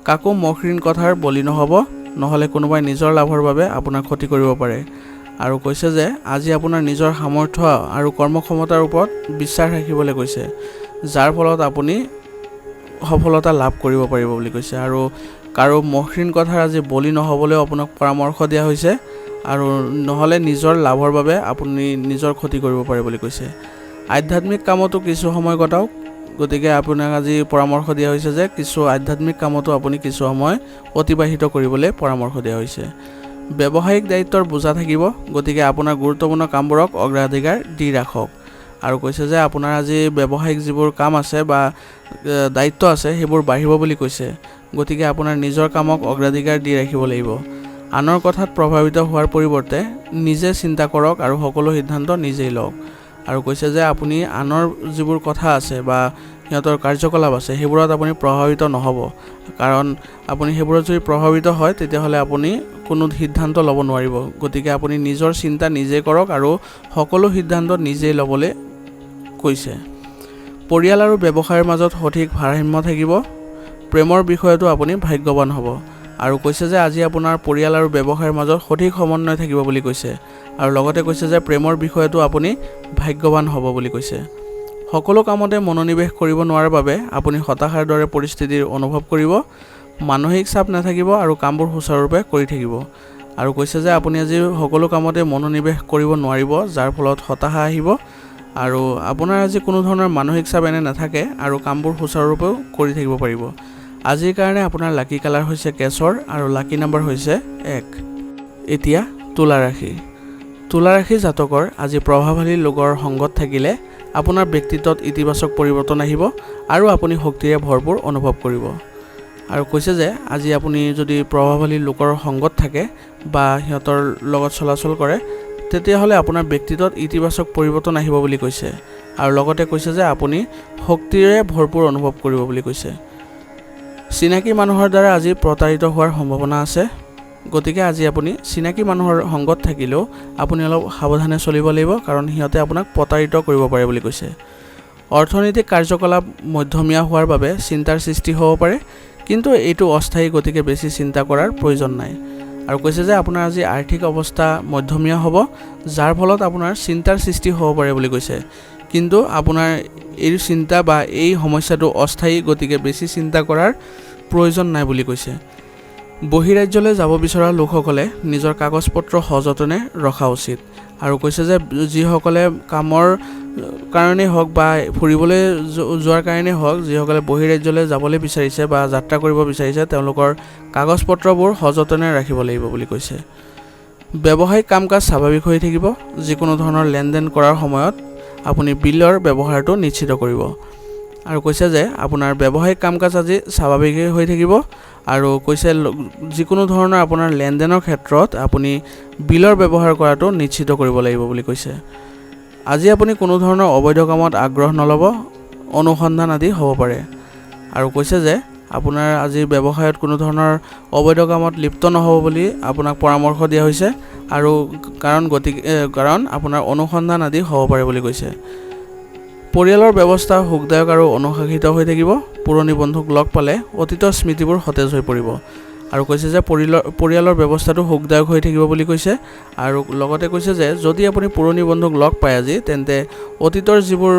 কাকো মসৃণ কথাৰ বলি নহ'ব, নহ'লে কোনোবাই নিজৰ লাভৰ বাবে আপোনাক ক্ষতি কৰিব পাৰে। আৰু কৈছে যে আজি আপোনাৰ নিজৰ সামৰ্থ্য আৰু কৰ্মক্ষমতাৰ ওপৰত বিশ্বাস ৰাখিবলৈ কৈছে, যাৰ ফলত আপুনি সফলতা লাভ কৰিব পাৰিব বুলি কৈছে। আৰু কাৰো মসৃণ কথাৰ আজি বলি নহ'বলৈও আপোনাক পৰামৰ্শ দিয়া হৈছে, আৰু নহ'লে নিজৰ লাভৰ বাবে আপুনি নিজৰ ক্ষতি কৰিব পাৰে বুলি কৈছে। আধ্যাত্মিক কামতো কিছু সময় কটাওক। গতিকে আপোনাক আজি পৰামৰ্শ দিয়া হৈছে যে কিছু আধ্যাত্মিক কামতো আপুনি কিছু সময় অতিবাহিত কৰিবলৈ পৰামৰ্শ দিয়া হৈছে। ব্যৱসায়িক দায়িত্বৰ বোজা থাকিব, গতিকে আপোনাৰ গুৰুত্বপূৰ্ণ কামবোৰক অগ্ৰাধিকাৰ দি ৰাখক। আৰু কৈছে যে আপোনাৰ আজি ব্যৱসায়িক যিবোৰ কাম আছে বা দায়িত্ব আছে সেইবোৰ বাঢ়িব বুলি কৈছে, গতিকে আপোনাৰ নিজৰ কামক অগ্ৰাধিকাৰ দি ৰাখিব লাগিব। আনৰ কথাত প্ৰভাৱিত হোৱাৰ পৰিৱৰ্তে নিজে চিন্তা কৰক আৰু সকলো সিদ্ধান্ত নিজেই লওক। আৰু কৈছে যে আপুনি আনৰ যিবোৰ কথা আছে বা সিহঁতৰ কাৰ্যকলাপ আছে সেইবোৰত আপুনি প্ৰভাৱিত নহ'ব, কাৰণ আপুনি সেইবোৰত যদি প্ৰভাৱিত হয় তেতিয়াহ'লে আপুনি কোনো সিদ্ধান্ত ল'ব নোৱাৰিব। গতিকে আপুনি নিজৰ চিন্তা নিজেই কৰক আৰু সকলো সিদ্ধান্ত নিজেই ল'বলৈ কৈছে। পৰিয়াল আৰু ব্যৱসায়ৰ মাজত সঠিক ভাৰসাম্য থাকিব। প্ৰেমৰ বিষয়তো আপুনি ভাগ্যৱান হ'ব। আৰু কৈছে যে আজি আপোনাৰ পৰিয়াল আৰু ব্যৱসায়ৰ মাজত সঠিক সমন্বয় থাকিব বুলি কৈছে, আৰু লগতে কৈছে যে প্ৰেমৰ বিষয়তো আপুনি ভাগ্যৱান হ'ব বুলি কৈছে। সকলো কামতে মনোনিৱেশ কৰিব নোৱাৰাৰ বাবে আপুনি হতাশাৰ দৰে পৰিস্থিতিৰ অনুভৱ কৰিব। মানসিক চাপ নাথাকিব আৰু কামবোৰ সুচাৰুৰূপে কৰি থাকিব। আৰু কৈছে যে আপুনি আজি সকলো কামতে মনোনিৱেশ কৰিব নোৱাৰিব, যাৰ ফলত হতাশা আহিব, আৰু আপোনাৰ আজি কোনো ধৰণৰ মানসিক চাপ এনে নাথাকে আৰু কামবোৰ সুচাৰুৰূপেও কৰি থাকিব পাৰিব। আজিৰ কাৰণে আপোনাৰ লাকি কালাৰ হৈছে কেশৰ আৰু লাকি নম্বৰ হৈছে 1। এতিয়া তুলা ৰাশি। তুলা ৰাশি জাতকৰ আজি প্ৰভাৱশালী লোকৰ সংগত থাকিলে আপোনাৰ ব্যক্তিত্বত ইতিবাচক পৰিৱৰ্তন আহিব আৰু আপুনি শক্তিৰে ভৰপূৰ অনুভৱ কৰিব। আৰু কৈছে যে আজি আপুনি যদি প্ৰভাৱশালী লোকৰ সংগত থাকে বা সিহঁতৰ লগত চলাচল কৰে তেতিয়াহ'লে আপোনাৰ ব্যক্তিত্বত ইতিবাচক পৰিৱৰ্তন আহিব বুলি কৈছে, আৰু লগতে কৈছে যে আপুনি শক্তিৰে ভৰপূৰ অনুভৱ কৰিব বুলি কৈছে। চিনাকি মানুহৰ দ্বাৰা আজি প্ৰতাৰিত হোৱাৰ সম্ভাৱনা আছে, গতিকে আজি আপুনি চিনাকি মানুহৰ সংগত থাকিলেও আপুনি অলপ সাৱধানে চলিব লাগিব, কাৰণ সিহঁতে আপোনাক প্ৰতাৰিত কৰিব পাৰে বুলি কৈছে। অৰ্থনৈতিক কাৰ্যকলাপ মধ্যমীয়া হোৱাৰ বাবে চিন্তাৰ সৃষ্টি হ'ব পাৰে, কিন্তু এইটো অস্থায়ী, গতিকে বেছি চিন্তা কৰাৰ প্ৰয়োজন নাই। আৰু কৈছে যে আপোনাৰ আজি আৰ্থিক অৱস্থা মধ্যমীয়া হ'ব, যাৰ ফলত আপোনাৰ চিন্তাৰ সৃষ্টি হ'ব পাৰে বুলি কৈছে, কিন্তু আপোনাৰ এই চিন্তা বা এই সমস্যাটো অস্থায়ী, গতিকে বেছি চিন্তা কৰাৰ প্ৰয়োজন নাই বুলি কৈছে। বহিৰাজ্যলৈ যাব বিচৰা লোকসকলে নিজৰ কাগজ পত্ৰ সযতনে ৰখা উচিত। আৰু কৈছে যে যিসকলে কামৰ কাৰণেই হওক বা ফুৰিবলৈ যোৱাৰ কাৰণেই হওক, যিসকলে বহিৰাজ্যলৈ যাবলৈ বিচাৰিছে বা যাত্ৰা কৰিব বিচাৰিছে তেওঁলোকৰ কাগজ পত্ৰবোৰ সযতনে ৰাখিব লাগিব বুলি কৈছে। ব্যৱসায়িক কাম কাজ স্বাভাৱিক হৈ থাকিব। যিকোনো ধৰণৰ লেনদেন কৰাৰ সময়ত আপুনি বিলৰ ব্যৱহাৰটো নিশ্চিত কৰিব। আৰু কৈছে যে আপোনাৰ ব্যৱসায়িক কাম কাজ আজি স্বাভাৱিক হৈ থাকিব, আৰু কৈছে যিকোনো ধৰণৰ আপোনাৰ লেনদেনৰ ক্ষেত্ৰত আপুনি বিলৰ ব্যৱহাৰ কৰাটো নিশ্চিত কৰিব লাগিব বুলি কৈছে। আজি আপুনি কোনো ধৰণৰ অবৈধ কামত আগ্ৰহ নল'ব, অনুসন্ধান আদি হ'ব পাৰে। আৰু কৈছে যে আপোনাৰ আজি ব্যৱসায়ত কোনো ধৰণৰ অবৈধ কামত লিপ্ত নহ'ব বুলি আপোনাক পৰামৰ্শ দিয়া হৈছে, আৰু কাৰণ আপোনাৰ অনুসন্ধান আদি হ'ব পাৰে বুলি কৈছে। পৰিয়ালৰ ব্যৱস্থা সুখদায়ক আৰু অনুশাসিত হৈ থাকিব। পুৰণি বন্ধুক লগ পালে অতীতৰ স্মৃতিবোৰ সতেজ হৈ পৰিব। আৰু কৈছে যে পৰিয়ালৰ ব্যৱস্থাটো সুখদায়ক হৈ থাকিব বুলি কৈছে আৰু লগতে কৈছে যে যদি আপুনি পুৰণি বন্ধুক লগ পায় আজি তেন্তে অতীতৰ যিবোৰ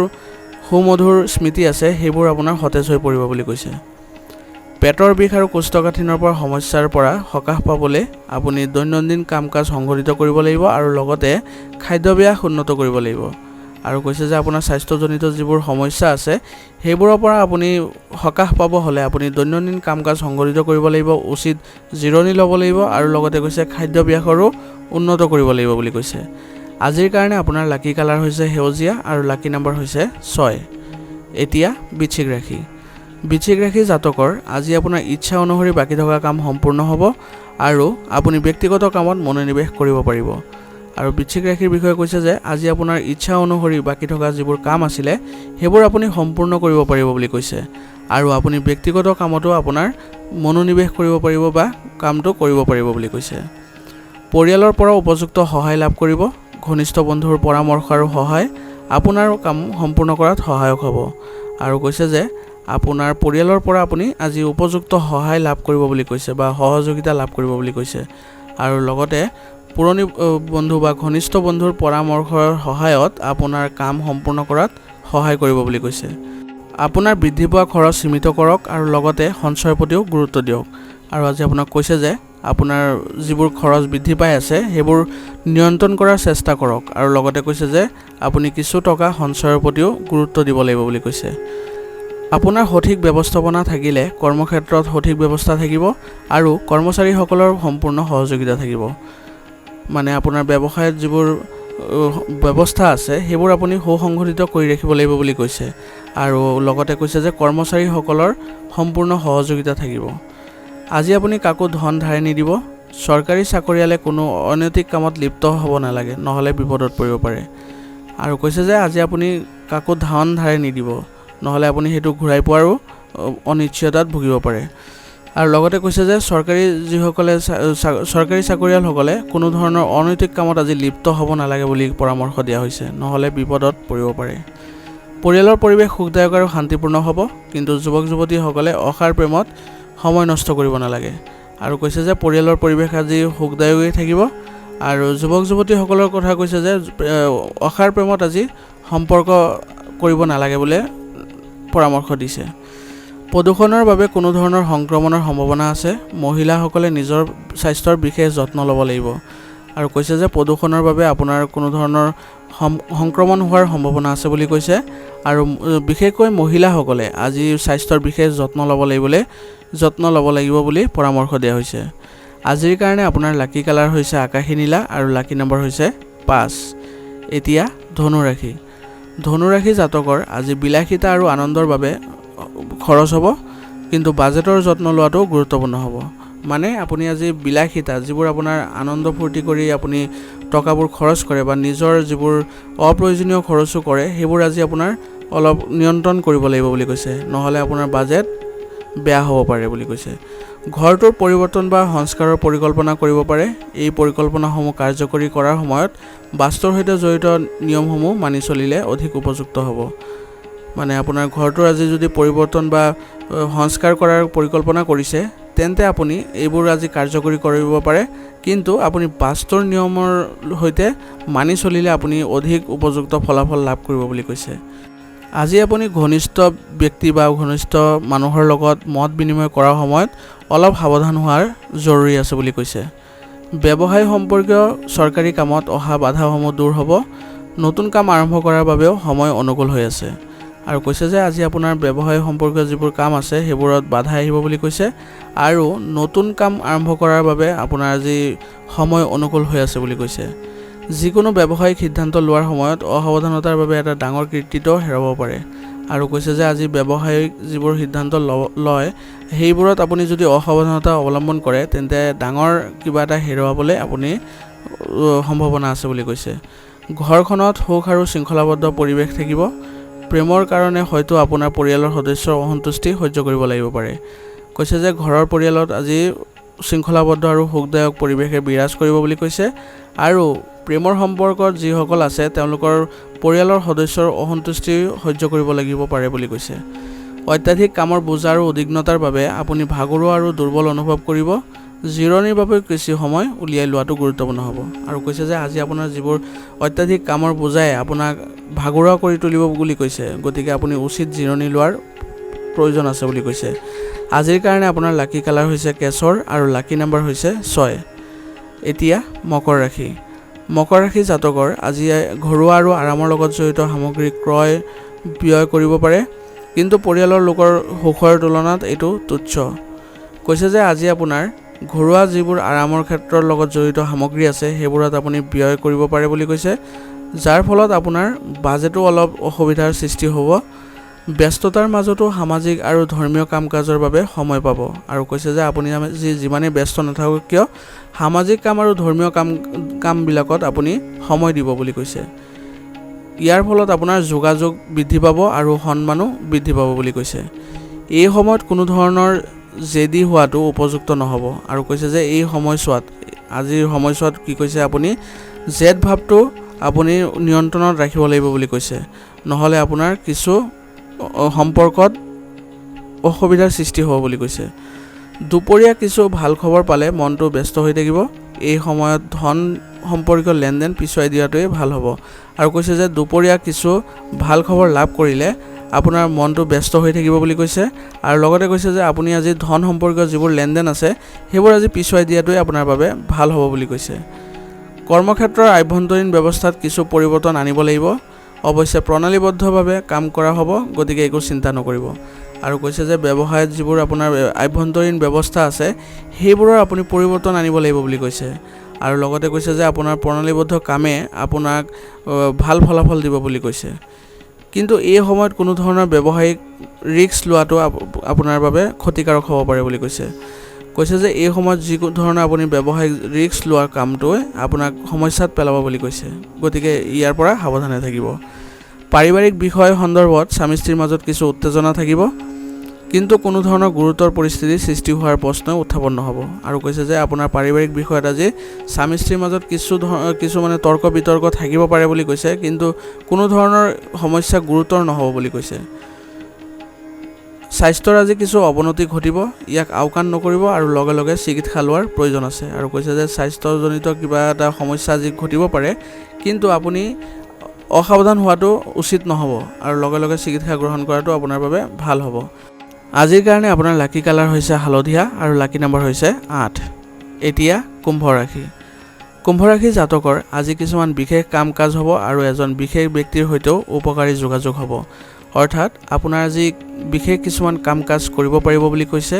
সুমধুৰ স্মৃতি আছে সেইবোৰ আপোনাৰ সতেজ হৈ পৰিব বুলি কৈছে। পেটৰ বিষ আৰু কোষ্ঠকাঠিন্যৰ পৰা সমস্যাৰ পৰা সকাহ পাবলৈ আপুনি দৈনন্দিন কাম কাজ সংঘটিত কৰিব লাগিব আৰু লগতে খাদ্যাভ্যাস উন্নত কৰিব লাগিব। আৰু কৈছে যে আপোনাৰ স্বাস্থ্যজনিত যিবোৰ সমস্যা আছে সেইবোৰৰ পৰা আপুনি সকাহ পাব হ'লে আপুনি দৈনন্দিন কাম কাজ সংঘটিত কৰিব লাগিব, উচিত জিৰণি ল'ব লাগিব আৰু লগতে কৈছে খাদ্যাভ্যাসৰো উন্নত কৰিব লাগিব বুলি কৈছে। আজিৰ কাৰণে আপোনাৰ লাকি কালাৰ হৈছে সেউজীয়া আৰু লাকি নম্বৰ হৈছে 6। এতিয়া বৃশ্চিক ৰাশি। বৃশ্চিক ৰাশি জাতকৰ আজি আপোনাৰ ইচ্ছা অনুসৰি বাকী থকা কাম সম্পূৰ্ণ হ'ব আৰু আপুনি ব্যক্তিগত কামত মনোনিৱেশ কৰিব পাৰিব। আৰু বৃশ্চিক ৰাশিৰ বিষয়ে কৈছে যে আজি আপোনাৰ ইচ্ছা অনুসৰি বাকী থকা যিবোৰ কাম আছিলে সেইবোৰ আপুনি সম্পূৰ্ণ কৰিব পাৰিব বুলি কৈছে আৰু আপুনি ব্যক্তিগত কামতো আপোনাৰ মনোনিৱেশ কৰিব পাৰিব বা কামটো কৰিব পাৰিব বুলি কৈছে। পৰিয়ালৰ পৰা উপযুক্ত সহায় লাভ কৰিব। ঘনিষ্ঠ বন্ধুৰ পৰামৰ্শ আৰু সহায় আপোনাৰ কাম সম্পূৰ্ণ কৰাত সহায়ক হ'ব আৰু কৈছে যে আপোনাৰ পৰিয়ালৰ পৰা আপুনি আজি উপযুক্ত সহায় লাভ কৰিব বুলি কৈছে বা সহযোগিতা লাভ কৰিব বুলি কৈছে আৰু লগতে পুৰণি বন্ধু বা ঘনিষ্ঠ বন্ধুৰ পৰামৰ্শৰ সহায়ত আপোনাৰ কাম সম্পূৰ্ণ কৰাত সহায় কৰিব বুলি কৈছে। আপোনাৰ বৃদ্ধি পোৱা খৰচ সীমিত কৰক আৰু লগতে সঞ্চয়ৰ প্ৰতিও গুৰুত্ব দিয়ক আৰু আজি আপোনাক কৈছে যে আপোনাৰ যিবোৰ খৰচ বৃদ্ধি পাই আছে সেইবোৰ নিয়ন্ত্ৰণ কৰাৰ চেষ্টা কৰক আৰু লগতে কৈছে যে আপুনি কিছু টকা সঞ্চয়ৰ প্ৰতিও গুৰুত্ব দিব লাগিব বুলি কৈছে। আপোনাৰ সঠিক ব্যৱস্থাপনা থাকিলে কৰ্মক্ষেত্ৰত সঠিক ব্যৱস্থা থাকিব আৰু কৰ্মচাৰীসকলৰ সম্পূৰ্ণ সহযোগিতা থাকিব। মানে আপোনাৰ ব্যৱসায়ত যিবোৰ ব্যৱস্থা আছে সেইবোৰ আপুনি সুসংগঠিত কৰি ৰাখিব লাগিব বুলি কৈছে আৰু লগতে কৈছে যে কৰ্মচাৰীসকলৰ সম্পূৰ্ণ সহযোগিতা থাকিব। আজি আপুনি কাকো ধন ধাৰে নিদিব। চৰকাৰী চাকৰিয়ালে কোনো অনৈতিক কামত লিপ্ত হ'ব নালাগে, নহ'লে বিপদত পৰিব পাৰে আৰু কৈছে যে আজি আপুনি কাকো ধন ধাৰে নিদিব, নহ'লে আপুনি সেইটো ঘূৰাই পোৱাৰো অনিশ্চয়তাত ভুগিব পাৰে। আৰু লগতে কৈছে যে চৰকাৰী চাকৰিয়ালসকলে কোনো ধৰণৰ অনৈতিক কামত আজি লিপ্ত হ'ব নালাগে বুলি পৰামৰ্শ দিয়া হৈছে, নহ'লে বিপদত পৰিব পাৰে। পৰিয়ালৰ পৰিৱেশ সুখদায়ক আৰু শান্তিপূৰ্ণ হ'ব, কিন্তু যুৱক যুৱতীসকলে অসাৰ প্ৰেমত সময় নষ্ট কৰিব নালাগে আৰু কৈছে যে পৰিয়ালৰ পৰিৱেশ আজি সুখদায়কেই থাকিব আৰু যুৱক যুৱতীসকলৰ কথা কৈছে যে অসাৰ প্ৰেমত আজি সম্পৰ্ক কৰিব নালাগে বুলি পৰামৰ্শ দিছে। প্ৰদূষণৰ বাবে কোনো ধৰণৰ সংক্ৰমণৰ সম্ভাৱনা আছে। মহিলাসকলে নিজৰ স্বাস্থ্যৰ বিশেষ যত্ন ল'ব লাগিব আৰু কৈছে যে প্ৰদূষণৰ বাবে আপোনাৰ কোনো ধৰণৰ সংক্ৰমণ হোৱাৰ সম্ভাৱনা আছে বুলি কৈছে আৰু বিশেষকৈ মহিলাসকলে আজি স্বাস্থ্যৰ বিশেষ যত্ন ল'ব লাগিব বুলি পৰামৰ্শ দিয়া হৈছে। আজিৰ কাৰণে আপোনাৰ লাকি কালাৰ হৈছে আকাশী নীলা আৰু লাকি নম্বৰ হৈছে 5। এতিয়া ধনু ৰাশি। ধনু ৰাশি জাতকৰ আজি বিলাসিতা আৰু আনন্দৰ বাবে খৰচ হ'ব, কিন্তু বাজেটৰ যত্ন লোৱাটো গুৰুত্বপূৰ্ণ হ'ব। মানে আপুনি আজি বিলাসিতা যিবোৰ আপোনাৰ আনন্দ ফূৰ্তি কৰি আপুনি টকাবোৰ খৰচ কৰে বা নিজৰ যিবোৰ অপ্ৰয়োজনীয় খৰচো কৰে সেইবোৰ আজি আপোনাৰ অলপ নিয়ন্ত্ৰণ কৰিব লাগিব বুলি কৈছে, নহ'লে আপোনাৰ বাজেট বেয়া হ'ব পাৰে বুলি কৈছে। ঘৰটোৰ পৰিৱৰ্তন বা সংস্কাৰৰ পৰিকল্পনা কৰিব পাৰে। এই পৰিকল্পনাসমূহ কাৰ্যকৰী কৰাৰ সময়ত বাস্তুৰ সৈতে জড়িত নিয়মসমূহ মানি চলিলে অধিক উপযুক্ত হ'ব। মানে আপোনাৰ ঘৰটোৰ আজি যদি পৰিৱৰ্তন বা সংস্কাৰ কৰাৰ পৰিকল্পনা কৰিছে তেন্তে আপুনি এইবোৰ আজি কাৰ্যকৰী কৰিব পাৰে, কিন্তু আপুনি বাস্তুৰ নিয়মৰ সৈতে মানি চলিলে আপুনি অধিক উপযুক্ত ফলাফল লাভ কৰিব বুলি কৈছে। আজি আপুনি ঘনিষ্ঠ ব্যক্তি বা ঘনিষ্ঠ মানুহৰ লগত মত বিনিময় কৰাৰ সময়ত অলপ সাৱধান হোৱাৰ জৰুৰী আছে বুলি কৈছে। ব্যৱসায় সম্পৰ্কীয় চৰকাৰী কামত অহা বাধাসমূহ দূৰ হ'ব। নতুন কাম আৰম্ভ কৰাৰ বাবেও সময় অনুকূল হৈ আছে আৰু কৈছে যে আজি আপোনাৰ ব্যৱসায় সম্পৰ্কীয় যিবোৰ কাম আছে সেইবোৰত বাধা আহিব বুলি কৈছে আৰু নতুন কাম আৰম্ভ কৰাৰ বাবে আপোনাৰ আজি সময় অনুকূল হৈ আছে বুলি কৈছে। যিকোনো ব্যৱসায়িক সিদ্ধান্ত লোৱাৰ সময়ত অসাৱধানতাৰ বাবে এটা ডাঙৰ কৃতিত্ব হেৰাব পাৰে আৰু কৈছে যে আজি ব্যৱসায়িক যিবোৰ সিদ্ধান্ত লয় সেইবোৰত আপুনি যদি অসাৱধানতা অৱলম্বন কৰে তেন্তে ডাঙৰ কিবা এটা হেৰুৱাবলৈ আপুনি সম্ভাৱনা আছে বুলি কৈছে। ঘৰখনত সুখ আৰু শৃংখলাবদ্ধ পৰিৱেশ থাকিব। প্ৰেমৰ কাৰণে হয়তো আপোনাৰ পৰিয়ালৰ সদস্যৰ অসন্তুষ্টি সহ্য কৰিব লাগিব পাৰে। কৈছে যে ঘৰৰ পৰিয়ালত আজি শৃংখলাবদ্ধ আৰু সুখদায়ক পৰিৱেশে বিৰাজ কৰিব বুলি কৈছে আৰু প্ৰেমৰ সম্পৰ্কত যিসকল আছে তেওঁলোকৰ পৰিয়ালৰ সদস্যৰ অসন্তুষ্টি সহ্য কৰিব লাগিব পাৰে বুলি কৈছে। অত্যাধিক কামৰ বোজা আৰু উদ্বিগ্নতাৰ বাবে আপুনি ভাগৰুৱা আৰু দুৰ্বল অনুভৱ কৰিব জিৰণিৰ বাবে কিছু সময় উলিয়াই লোৱাটো গুৰুত্বপূৰ্ণ হ'ব। আৰু কৈছে যে আজি আপোনাৰ যিবোৰ অত্যাধিক কামৰ বোজাই আপোনাক ভাগৰুৱা কৰি তুলিব বুলি কৈছে, গতিকে আপুনি উচিত জিৰণি লোৱাৰ প্ৰয়োজন আছে বুলি কৈছে। আজিৰ কাৰণে আপোনাৰ লাকি কালাৰ হৈছে কেশৰ আৰু লাকি নাম্বাৰ হৈছে 6। এতিয়া মকৰ ৰাশি। মকৰ ৰাশি জাতকৰ আজি ঘৰুৱা আৰু আৰামৰ লগত জড়িত সামগ্ৰী ক্ৰয় ব্যয় কৰিব পাৰে, কিন্তু পৰিয়ালৰ লোকৰ সুখৰ তুলনাত এইটো তুচ্ছ। কৈছে যে আজি আপোনাৰ ঘৰুৱা যিবোৰ আৰামৰ ক্ষেত্ৰৰ লগত জড়িত সামগ্ৰী আছে সেইবোৰত আপুনি ব্যয় কৰিব পাৰে বুলি কৈছে, যাৰ ফলত আপোনাৰ বাজেটো অলপ অসুবিধাৰ সৃষ্টি হ'ব। ব্যস্ততাৰ মাজতো সামাজিক আৰু ধৰ্মীয় কাম কাজৰ বাবে সময় পাব। আৰু কৈছে যে আপুনি যিমানেই ব্যস্ত নাথাকক কিয় সামাজিক কাম আৰু ধৰ্মীয় কামবিলাকত আপুনি সময় দিব বুলি কৈছে। ইয়াৰ ফলত আপোনাৰ যোগাযোগ বৃদ্ধি পাব আৰু সন্মানো বৃদ্ধি পাব বুলি কৈছে। এই সময়ত কোনো ধৰণৰ জেদি হোৱাটো উপযুক্ত নহ'ব। আৰু কৈছে যে এই সময়ছোৱাত আজিৰ সময়ছোৱাত কি কৈছে আপুনি জেদ ভাৱটো আপুনি নিয়ন্ত্ৰণত ৰাখিব লাগিব বুলি কৈছে, নহ'লে আপোনাৰ কিছু সম্পৰ্কত অসুবিধাৰ সৃষ্টি হ'ব বুলি কৈছে। দুপৰীয়া কিছু ভাল খবৰ পালে মনটো ব্যস্ত হৈ থাকিব। এই সময়ত ধন সম্পৰ্কীয় লেনদেন পিছুৱাই দিয়াটোৱে ভাল হ'ব। আৰু কৈছে যে দুপৰীয়া কিছু ভাল খবৰ লাভ কৰিলে আপোনাৰ মনটো ব্যস্ত হৈ থাকিব বুলি কৈছে। আৰু লগতে কৈছে যে আপুনি আজি ধন সম্পৰ্কীয় যিবোৰ লেনদেন আছে সেইবোৰ আজি পিছুৱাই দিয়াটোৱে আপোনাৰ বাবে ভাল হ'ব বুলি কৈছে। কৰ্মক্ষেত্ৰৰ আভ্যন্তৰীণ ব্যৱস্থাত কিছু পৰিৱৰ্তন আনিব লাগিব। অৱশ্যে প্ৰণালীবদ্ধভাৱে কাম কৰা হ'ব, গতিকে একো চিন্তা নকৰিব। আৰু কৈছে যে ব্যৱসায়ত যিবোৰ আপোনাৰ আভ্যন্তৰীণ ব্যৱস্থা আছে সেইবোৰৰ আপুনি পৰিৱৰ্তন আনিব লাগিব বুলি কৈছে। আৰু লগতে কৈছে যে আপোনাৰ প্ৰণালীবদ্ধ কামে আপোনাক ভাল ফলাফল দিব বুলি কৈছে, কিন্তু এই সময়ত কোনো ধৰণৰ ব্যৱসায়িক ৰিস্ক লোৱাটো আপোনাৰ বাবে ক্ষতিকাৰক হ'ব পাৰে বুলি কৈছে। কৈছে যে এই সময়ত যিকোনো ধৰণৰ আপুনি ব্যৱসায়িক ৰিস্ক লোৱাৰ কামটোৱে আপোনাক সমস্যাত পেলাব বুলি কৈছে, গতিকে ইয়াৰ পৰা সাৱধানে থাকিব। পাৰিবাৰিক বিষয় সন্দৰ্ভত স্বামী স্ত্ৰীৰ মাজত কিছু উত্তেজনা থাকিব, কিন্তু কোনো ধৰণৰ গুৰুতৰ পৰিস্থিতিৰ সৃষ্টি হোৱাৰ প্ৰশ্ন উত্থাপন নহ'ব। আৰু কৈছে যে আপোনাৰ পাৰিবাৰিক বিষয়ত আজি স্বামী স্ত্ৰীৰ মাজত কিছু মানে তৰ্ক বিতৰ্ক থাকিব পাৰে বুলি কৈছে, কিন্তু কোনো ধৰণৰ সমস্যা গুৰুতৰ নহ'ব বুলি কৈছে। স্বাস্থ্যৰ আজি কিছু অৱনতি ঘটিব, ইয়াক আওকাণ নকৰিব আৰু লগে লগে চিকিৎসা লোৱাৰ প্ৰয়োজন আছে। আৰু কৈছে যে স্বাস্থ্যজনিত কিবা এটা সমস্যা আজি ঘটিব পাৰে, কিন্তু আপুনি অসাৱধান হোৱাটো উচিত নহ'ব আৰু লগে লগে চিকিৎসা গ্ৰহণ কৰাটো আপোনাৰ বাবে ভাল হ'ব। আজিৰ কাৰণে আপোনাৰ লাকি কালাৰ হৈছে হালধীয়া আৰু লাকি নাম্বাৰ হৈছে 8। এতিয়া কুম্ভ ৰাশি। কুম্ভ ৰাশি জাতকৰ আজি কিছুমান বিশেষ কাম কাজ হ'ব আৰু এজন বিশেষ ব্যক্তিৰ সৈতেও উপকাৰী যোগাযোগ হ'ব। অৰ্থাৎ আপোনাৰ আজি বিশেষ কিছুমান কাম কাজ কৰিব পাৰিব বুলি কৈছে।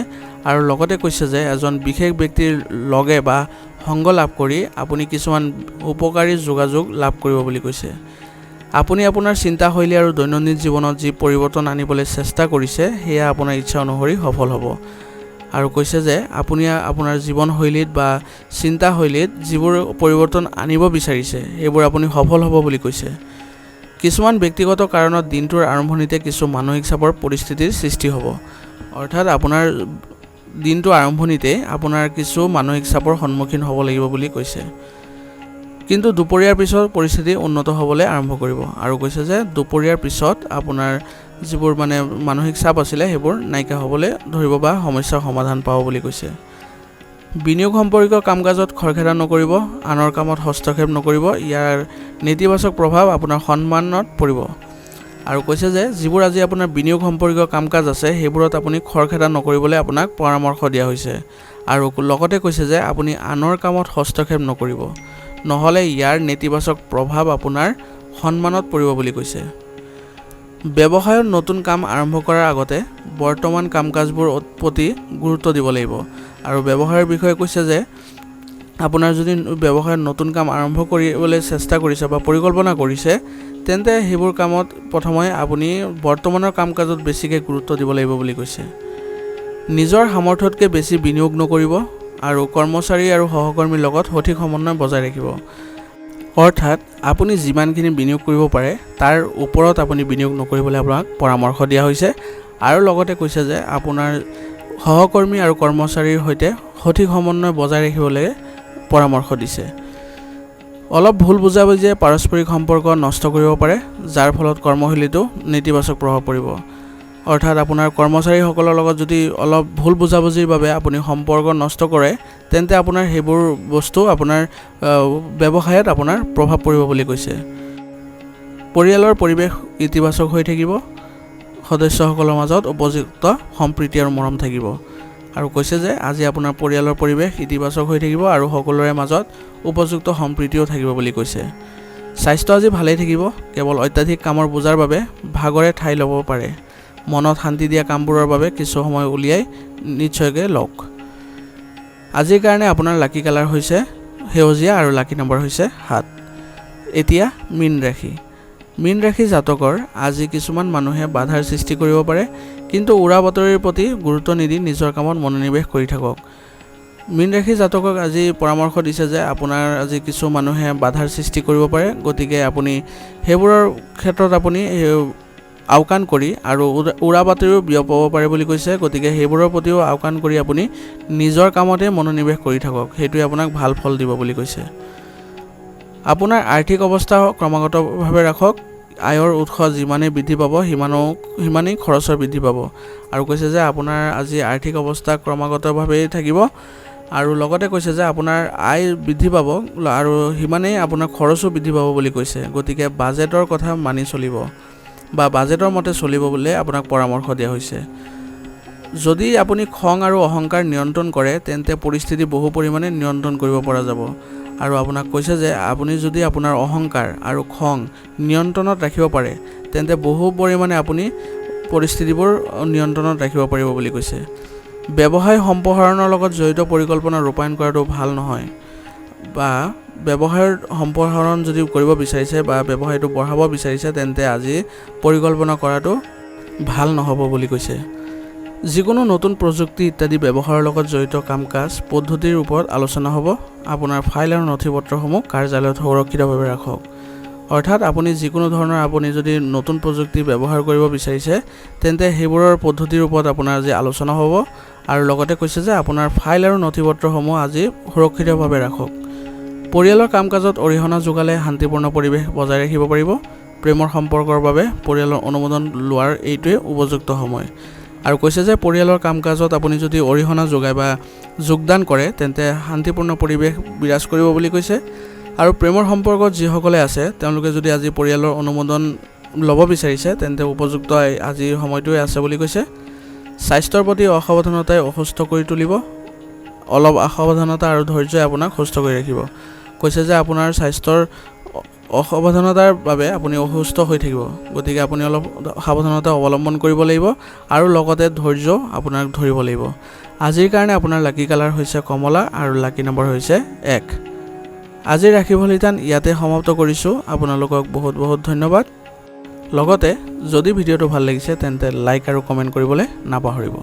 আৰু লগতে কৈছে যে এজন বিশেষ ব্যক্তিৰ লগে বা সংগ লাভ কৰি আপুনি কিছুমান উপকাৰী যোগাযোগ লাভ কৰিব বুলি কৈছে। আপুনি আপোনাৰ চিন্তাশৈলী আৰু দৈনন্দিন জীৱনত যি পৰিৱৰ্তন আনিবলৈ চেষ্টা কৰিছে সেয়া আপোনাৰ ইচ্ছা অনুসৰি সফল হ'ব। আৰু কৈছে যে আপুনি আপোনাৰ জীৱনশৈলীত বা চিন্তাশৈলীত যিবোৰ পৰিৱৰ্তন আনিব বিচাৰিছে সেইবোৰ আপুনি সফল হ'ব বুলি কৈছে। কিছুমান ব্যক্তিগত কাৰণত দিনটোৰ আৰম্ভণিতে কিছু মানসিক চাপৰ পৰিস্থিতিৰ সৃষ্টি হ'ব। অৰ্থাৎ আপোনাৰ দিনটোৰ আৰম্ভণিতে আপোনাৰ কিছু মানসিক চাপৰ সন্মুখীন হ'ব লাগিব বুলি কৈছে, কিন্তু দুপৰীয়াৰ পিছত পৰিস্থিতি উন্নত হ'বলৈ আৰম্ভ কৰিব। আৰু কৈছে যে দুপৰীয়াৰ পিছত আপোনাৰ যিবোৰ মানে মানসিক চাপ আছিলে সেইবোৰ নাইকিয়া হ'বলৈ ধৰিব বা সমস্যাৰ সমাধান পাব বুলি কৈছে। বিনিয়োগ সম্পৰ্কীয় কাম কাজত খৰখেদা নকৰিব, আনৰ কামত হস্তক্ষেপ নকৰিব, ইয়াৰ নেতিবাচক প্ৰভাৱ আপোনাৰ সন্মানত পৰিব। আৰু কৈছে যে যিবোৰ আজি আপোনাৰ বিনিয়োগ সম্পৰ্কীয় কাম কাজ আছে সেইবোৰত আপুনি খৰখেদা নকৰিবলৈ আপোনাক পৰামৰ্শ দিয়া হৈছে। আৰু লগতে কৈছে যে আপুনি আনৰ কামত হস্তক্ষেপ নকৰিব, নহ'লে ইয়াৰ নেতিবাচক প্ৰভাৱ আপোনাৰ সন্মানত পৰিব বুলি কৈছে। ব্যৱসায়ত নতুন কাম আৰম্ভ কৰাৰ আগতে বৰ্তমান কাম কাজবোৰ প্ৰতি গুৰুত্ব দিব লাগিব। আৰু ব্যৱসায়ৰ বিষয়ে কৈছে যে আপোনাৰ যদি ব্যৱসায়ত নতুন কাম আৰম্ভ কৰিবলৈ চেষ্টা কৰিছে বা পৰিকল্পনা কৰিছে, তেন্তে সেইবোৰ কামত প্ৰথমে আপুনি বৰ্তমানৰ কাম কাজত বেছিকৈ গুৰুত্ব দিব লাগিব বুলি কৈছে। নিজৰ সামৰ্থ্যতকৈ বেছি বিনিয়োগ নকৰিব আৰু কৰ্মচাৰী আৰু সহকৰ্মীৰ লগত সঠিক সমন্বয় বজাই ৰাখিব। অৰ্থাৎ আপুনি যিমানখিনি বিনিয়োগ কৰিব পাৰে তাৰ ওপৰত আপুনি বিনিয়োগ নকৰিবলৈ আপোনাক পৰামৰ্শ দিয়া হৈছে। আৰু লগতে কৈছে যে আপোনাৰ সহকৰ্মী আৰু কৰ্মচাৰীৰ সৈতে সঠিক সমন্বয় বজাই ৰাখিবলৈ পৰামৰ্শ দিছে। অলপ ভুল বুজাবুজিয়ে পাৰস্পৰিক সম্পৰ্ক নষ্ট কৰিব পাৰে, যাৰ ফলত কৰ্মশৈলীতো নেতিবাচক প্ৰভাৱ পৰিব। অৰ্থাৎ আপোনাৰ কৰ্মচাৰীসকলৰ লগত যদি অলপ ভুল বুজাবুজিৰ বাবে আপুনি সম্পৰ্ক নষ্ট কৰে তেন্তে আপোনাৰ সেইবোৰ বস্তু আপোনাৰ ব্যৱসায়ত আপোনাৰ প্ৰভাৱ পৰিব বুলি কৈছে। পৰিয়ালৰ পৰিৱেশ ইতিবাচক হৈ থাকিব, সদস্যসকলৰ মাজত উপযুক্ত সম্প্ৰীতি আৰু মৰম থাকিব। আৰু কৈছে যে আজি আপোনাৰ পৰিয়ালৰ পৰিৱেশ ইতিবাচক হৈ থাকিব আৰু সকলোৰে মাজত উপযুক্ত সম্প্ৰীতিও থাকিব বুলি কৈছে। স্বাস্থ্য আজি ভালেই থাকিব, কেৱল অত্যাধিক কামৰ বোজাৰ বাবে ভাগৰে ঠাই ল'ব পাৰে। মনত শান্তি দিয়া কামবোৰৰ বাবে কিছু সময় উলিয়াই নিশ্চয়কৈ লওক। আজিৰ কাৰণে আপোনাৰ লাকি কালাৰ হৈছে সেউজীয়া আৰু লাকি নম্বৰ হৈছে 7। এতিয়া মীন ৰাশি। মীন ৰাশি জাতকৰ আজি কিছুমান মানুহে বাধাৰ সৃষ্টি কৰিব পাৰে, কিন্তু উৰা বাতৰিৰ প্ৰতি গুৰুত্ব নিদি নিজৰ কামত মনোনিৱেশ কৰি থাকক। মীন ৰাশি জাতকক আজি পৰামৰ্শ দিছে যে আপোনাৰ আজি কিছু মানুহে বাধাৰ সৃষ্টি কৰিব পাৰে, গতিকে আপুনি সেইবোৰৰ ক্ষেত্ৰত আপুনি আওকাণ কৰি আৰু উৰা বাতৰিও বিয়পাব পাৰে বুলি কৈছে, গতিকে সেইবোৰৰ প্ৰতিও আওকাণ কৰি আপুনি নিজৰ কামতে মনোনিৱেশ কৰি থাকক, সেইটোৱে আপোনাক ভাল ফল দিব বুলি কৈছে। আপোনাৰ আৰ্থিক অৱস্থা ক্ৰমাগতভাৱে ৰাখক, আয়ৰ উৎস যিমানেই বৃদ্ধি পাব সিমানেই খৰচৰ বৃদ্ধি পাব। আৰু কৈছে যে আপোনাৰ আজি আৰ্থিক অৱস্থা ক্ৰমাগতভাৱেই থাকিব আৰু লগতে কৈছে যে আপোনাৰ আয় বৃদ্ধি পাব আৰু সিমানেই আপোনাৰ খৰচো বৃদ্ধি পাব বুলি কৈছে, গতিকে বাজেটৰ কথা মানি চলিব বা বাজেটৰ মতে চলিব বুলি আপোনাক পৰামৰ্শ দিয়া হৈছে। যদি আপুনি খং আৰু অহংকাৰ নিয়ন্ত্ৰণ কৰে তেন্তে পৰিস্থিতি বহু পৰিমাণে নিয়ন্ত্ৰণ কৰিব পৰা যাব। আৰু আপোনাক কৈছে যে আপুনি যদি আপোনাৰ অহংকাৰ আৰু খং নিয়ন্ত্ৰণত ৰাখিব পাৰে তেন্তে বহু পৰিমাণে আপুনি পৰিস্থিতিবোৰ নিয়ন্ত্ৰণত ৰাখিব পাৰিব বুলি কৈছে। ব্যৱসায় সম্প্ৰসাৰণৰ লগত জড়িত পৰিকল্পনা ৰূপায়ণ কৰাটো ভাল নহয়, বা ব্যৱসায়ৰ সম্প্ৰসাৰণ যদি কৰিব বিচাৰিছে বা ব্যৱসায়টো বঢ়াব বিচাৰিছে তেন্তে আজি পৰিকল্পনা কৰাটো ভাল নহ'ব বুলি কৈছে। যিকোনো নতুন প্ৰযুক্তি ইত্যাদি ব্যৱহাৰৰ লগত জড়িত কাম কাজ পদ্ধতিৰ ওপৰত আলোচনা হ'ব। আপোনাৰ ফাইল আৰু নথিপত্ৰসমূহ কাৰ্যালয়ত সুৰক্ষিতভাৱে ৰাখক। অৰ্থাৎ আপুনি যিকোনো ধৰণৰ আপুনি যদি নতুন প্ৰযুক্তি ব্যৱহাৰ কৰিব বিচাৰিছে তেন্তে সেইবোৰৰ পদ্ধতিৰ ওপৰত আপোনাৰ আজি আলোচনা হ'ব। আৰু লগতে কৈছে যে আপোনাৰ ফাইল আৰু নথিপত্ৰসমূহ আজি সুৰক্ষিতভাৱে ৰাখক। পৰিয়ালৰ কাম কাজত অৰিহণা যোগালে শান্তিপূৰ্ণ পৰিৱেশ বজাই ৰাখিব পাৰিব। প্ৰেমৰ সম্পৰ্কৰ বাবে পৰিয়ালৰ অনুমোদন লোৱাৰ এইটোৱে উপযুক্ত সময়। আৰু কৈছে যে পৰিয়ালৰ কাম কাজত আপুনি যদি অৰিহণা যোগায় বা যোগদান কৰে তেন্তে শান্তিপূৰ্ণ পৰিৱেশ বিৰাজ কৰিব বুলি কৈছে। আৰু প্ৰেমৰ সম্পৰ্কত যিসকলে আছে তেওঁলোকে যদি আজি পৰিয়ালৰ অনুমোদন ল'ব বিচাৰিছে তেন্তে উপযুক্ত আজিৰ সময়টোৱে আছে বুলি কৈছে। স্বাস্থ্যৰ প্ৰতি অসাৱধানতাই অসুস্থ কৰি তুলিব। অলপ অসাৱধানতা আৰু ধৈৰ্যই আপোনাক সুস্থ কৰি ৰাখিব। কৈছে যে আপোনাৰ স্বাস্থ্যৰ অসাৱধানতাৰ বাবে আপুনি অসুস্থ হৈ থাকিব, গতিকে আপুনি অলপ সাৱধানতা অৱলম্বন কৰিব লাগিব আৰু লগতে ধৈৰ্য আপোনাক ধৰিব লাগিব। আজিৰ কাৰণে আপোনাৰ লাকি কালাৰ হৈছে কমলা আৰু লাকি নম্বৰ হৈছে 1। আজিৰ ৰাশিফল নিদান ইয়াতে সমাপ্ত কৰিছোঁ। আপোনালোকক বহুত বহুত ধন্যবাদ। লগতে যদি ভিডিঅ'টো ভাল লাগিছে তেন্তে লাইক আৰু কমেণ্ট কৰিবলৈ নাপাহৰিব।